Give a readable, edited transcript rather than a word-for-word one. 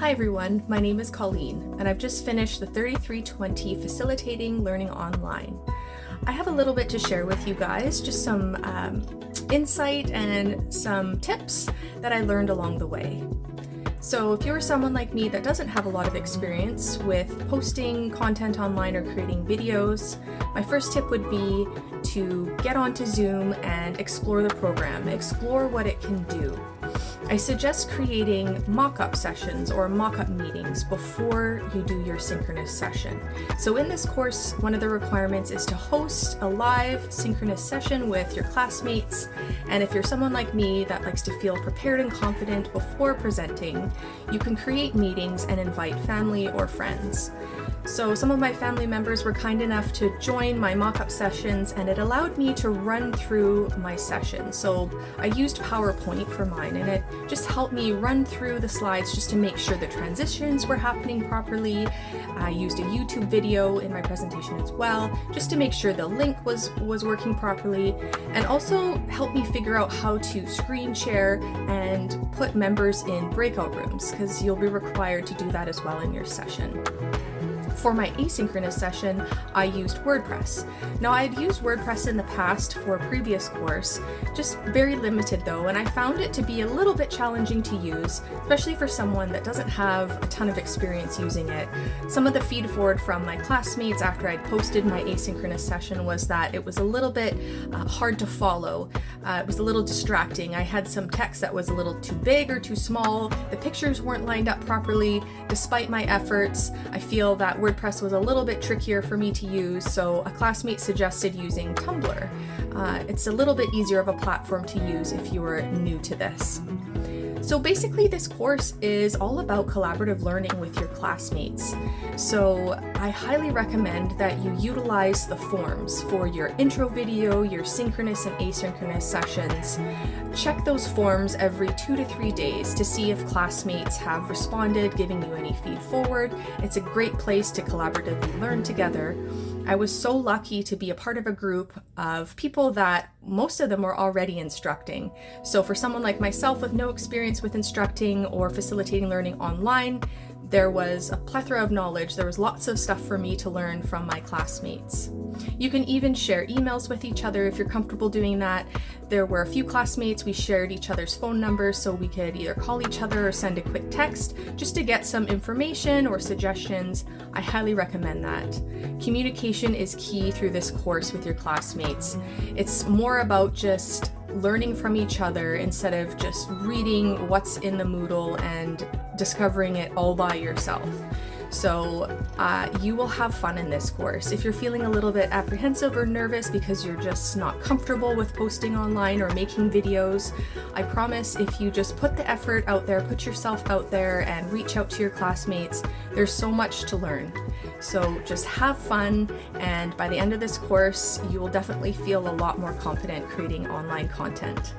Hi everyone, my name is Colleen, and I've just finished the 3320 Facilitating Learning Online. I have a little bit to share with you guys, just some insight and some tips that I learned along the way. So if you're someone like me that doesn't have a lot of experience with posting content online or creating videos, my first tip would be to get onto Zoom and explore the program, explore what it can do. I suggest creating mock-up sessions or mock-up meetings before you do your synchronous session. So in this course, one of the requirements is to host a live synchronous session with your classmates. And if you're someone like me that likes to feel prepared and confident before presenting, you can create meetings and invite family or friends. So some of my family members were kind enough to join my mock-up sessions, and it allowed me to run through my session. So I used PowerPoint for mine, and it just helped me run through the slides just to make sure the transitions were happening properly. I used a YouTube video in my presentation as well, just to make sure the link was working properly, and also helped me figure out how to screen share and put members in breakout rooms, because you'll be required to do that as well in your session. For my asynchronous session, I used WordPress. Now, I had used WordPress in the past for a previous course, just very limited though, and I found it to be a little bit challenging to use, especially for someone that doesn't have a ton of experience using it. Some of the feed forward from my classmates after I'd posted my asynchronous session was that it was a little bit hard to follow. It was a little distracting. I had some text that was a little too big or too small. The pictures weren't lined up properly. Despite my efforts, I feel that WordPress was a little bit trickier for me to use, so a classmate suggested using Tumblr. It's a little bit easier of a platform to use if you are new to this. So basically this course is all about collaborative learning with your classmates. So I highly recommend that you utilize the forms for your intro video, your synchronous and asynchronous sessions. Check those forms every 2 to 3 days to see if classmates have responded, giving you any feed forward. It's a great place to collaboratively learn together. I was so lucky to be a part of a group of people that most of them were already instructing. So for someone like myself with no experience with instructing or facilitating learning online, there was a plethora of knowledge. There was lots of stuff for me to learn from my classmates. You can even share emails with each other if you're comfortable doing that. There were a few classmates, we shared each other's phone numbers so we could either call each other or send a quick text just to get some information or suggestions. I highly recommend that. Communication is key through this course with your classmates. It's more about just learning from each other instead of just reading what's in the Moodle and discovering it all by yourself. So you will have fun in this course. If you're feeling a little bit apprehensive or nervous because you're just not comfortable with posting online or making videos, I promise if you just put the effort out there, put yourself out there and reach out to your classmates, there's so much to learn. So just have fun, and by the end of this course, you will definitely feel a lot more confident creating online content.